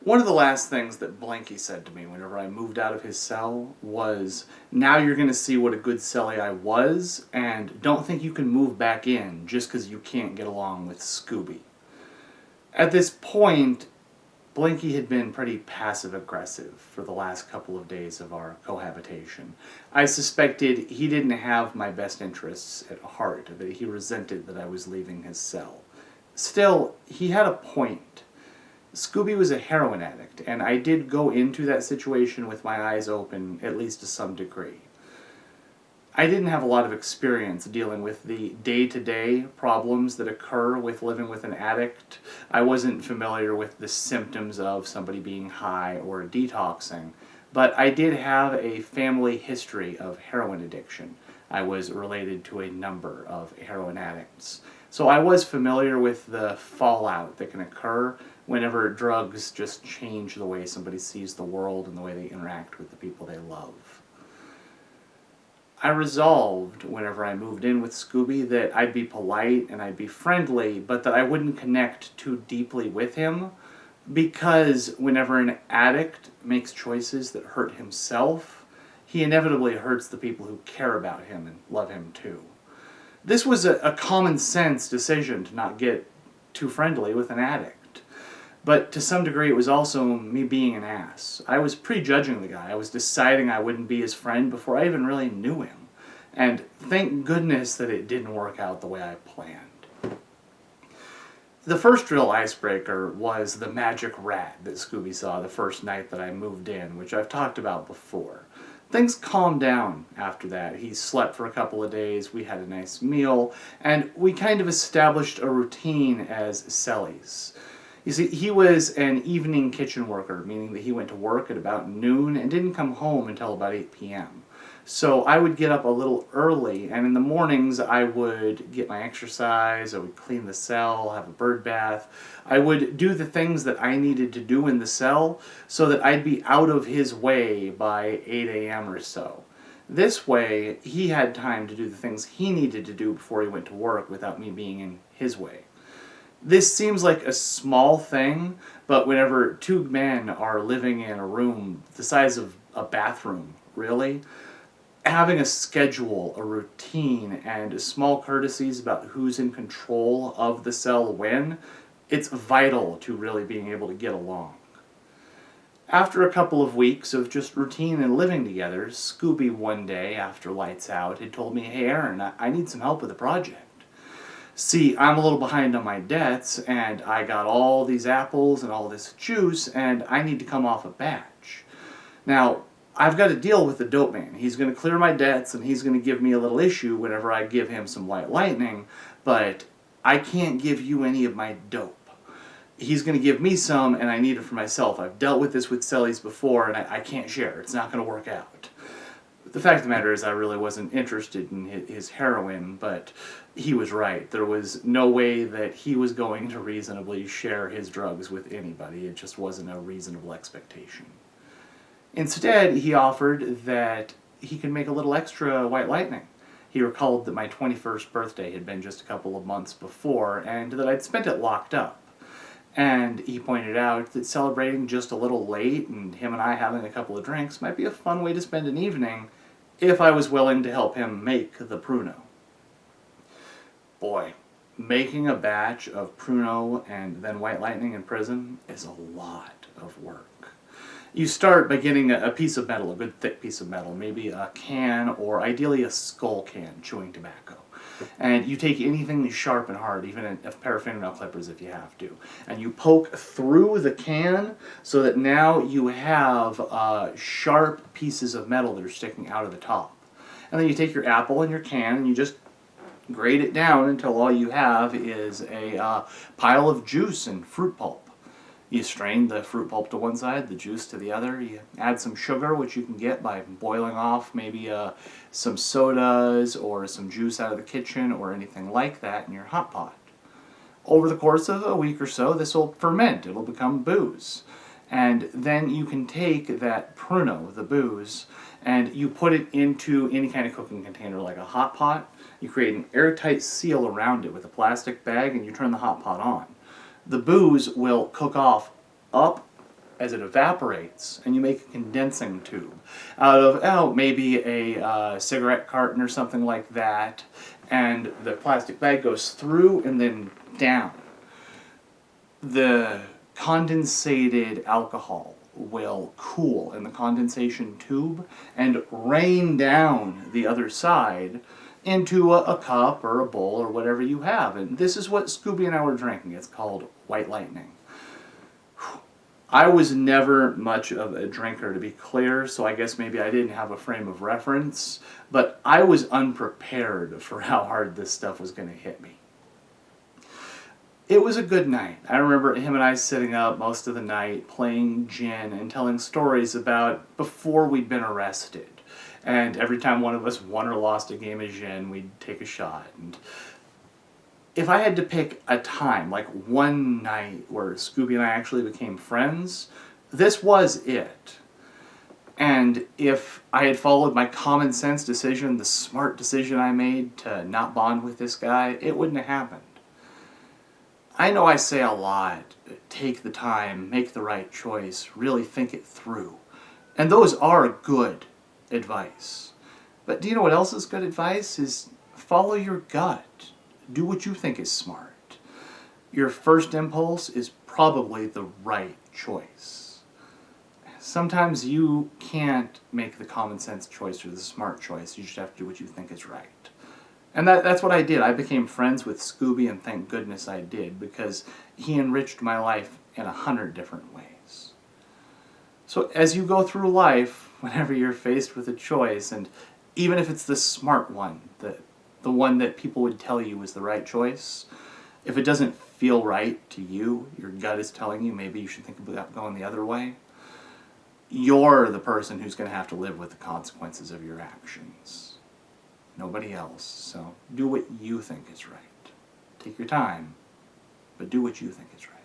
One of the last things that Blanky said to me whenever I moved out of his cell was, now you're going to see what a good cellie I was, and don't think you can move back in just because you can't get along with Scooby. At this point, Blinky had been pretty passive-aggressive for the last couple of days of our cohabitation. I suspected he didn't have my best interests at heart, that he resented that I was leaving his cell. Still, he had a point. Scooby was a heroin addict, and I did go into that situation with my eyes open, at least to some degree. I didn't have a lot of experience dealing with the day-to-day problems that occur with living with an addict. I wasn't familiar with the symptoms of somebody being high or detoxing, but I did have a family history of heroin addiction. I was related to a number of heroin addicts. So I was familiar with the fallout that can occur whenever drugs just change the way somebody sees the world and the way they interact with the people they love. I resolved, whenever I moved in with Scooby, that I'd be polite and I'd be friendly, but that I wouldn't connect too deeply with him, because whenever an addict makes choices that hurt himself, he inevitably hurts the people who care about him and love him too. This was a common sense decision to not get too friendly with an addict. But to some degree, it was also me being an ass. I was prejudging the guy. I was deciding I wouldn't be his friend before I even really knew him. And thank goodness that it didn't work out the way I planned. The first real icebreaker was the magic rat that Scooby saw the first night that I moved in, which I've talked about before. Things calmed down after that. He slept for a couple of days, we had a nice meal, and we kind of established a routine as cellies. You see, he was an evening kitchen worker, meaning that he went to work at about noon and didn't come home until about 8 p.m. So I would get up a little early, and in the mornings I would get my exercise, I would clean the cell, have a bird bath. I would do the things that I needed to do in the cell so that I'd be out of his way by 8 a.m. or so. This way, he had time to do the things he needed to do before he went to work without me being in his way. This seems like a small thing, but whenever two men are living in a room the size of a bathroom, really, having a schedule, a routine, and small courtesies about who's in control of the cell when, it's vital to really being able to get along. After a couple of weeks of just routine and living together, Scooby one day after lights out had told me, "Hey Aaron, I need some help with a project. See, I'm a little behind on my debts, and I got all these apples and all this juice, and I need to come off a batch. Now, I've got to deal with the dope man. He's going to clear my debts, and he's going to give me a little issue whenever I give him some white lightning, but I can't give you any of my dope. He's going to give me some, and I need it for myself. I've dealt with this with cellies before, and I can't share. It's not going to work out." The fact of the matter is I really wasn't interested in his heroin, but he was right. There was no way that he was going to reasonably share his drugs with anybody. It just wasn't a reasonable expectation. Instead, he offered that he could make a little extra white lightning. He recalled that my 21st birthday had been just a couple of months before, and that I'd spent it locked up. And he pointed out that celebrating just a little late and him and I having a couple of drinks might be a fun way to spend an evening if I was willing to help him make the Pruno. Boy, making a batch of Pruno and then white lightning in prison is a lot of work. You start by getting a piece of metal, a good thick piece of metal, maybe a can or ideally a skull can, chewing tobacco. And you take anything sharp and hard, even a pair of fingernail clippers if you have to, and you poke through the can so that now you have sharp pieces of metal that are sticking out of the top. And then you take your apple and your can and you just grate it down until all you have is a pile of juice and fruit pulp. You strain the fruit pulp to one side, the juice to the other. You add some sugar, which you can get by boiling off maybe some sodas or some juice out of the kitchen or anything like that in your hot pot. Over the course of a week or so, this will ferment. It'll become booze. And then you can take that Pruno, the booze, and you put it into any kind of cooking container like a hot pot. You create an airtight seal around it with a plastic bag and you turn the hot pot on. The booze will cook off up as it evaporates, and you make a condensing tube out of, maybe a cigarette carton or something like that, and the plastic bag goes through and then down. The condensated alcohol will cool in the condensation tube and rain down the other side into a cup or a bowl or whatever you have. And this is what Scooby and I were drinking. It's called White Lightning. I was never much of a drinker, to be clear, so I guess maybe I didn't have a frame of reference, but I was unprepared for how hard this stuff was going to hit me. It was a good night. I remember him and I sitting up most of the night playing gin and telling stories about before we'd been arrested. And every time one of us won or lost a game of gin, we'd take a shot. And if I had to pick a time, like one night where Scooby and I actually became friends, this was it. And if I had followed my common sense decision, the smart decision I made to not bond with this guy, it wouldn't have happened. I know I say a lot, take the time, make the right choice, really think it through. And those are good advice. But do you know what else is good advice? Is follow your gut. Do what you think is smart. Your first impulse is probably the right choice. Sometimes you can't make the common sense choice or the smart choice. You just have to do what you think is right. And that's what I did. I became friends with Scooby, and thank goodness I did, because he enriched my life in 100 different ways. So as you go through life, whenever you're faced with a choice, and even if it's the smart one, the one that people would tell you is the right choice, if it doesn't feel right to you, your gut is telling you maybe you should think about going the other way, you're the person who's going to have to live with the consequences of your actions. Nobody else. So do what you think is right. Take your time, but do what you think is right.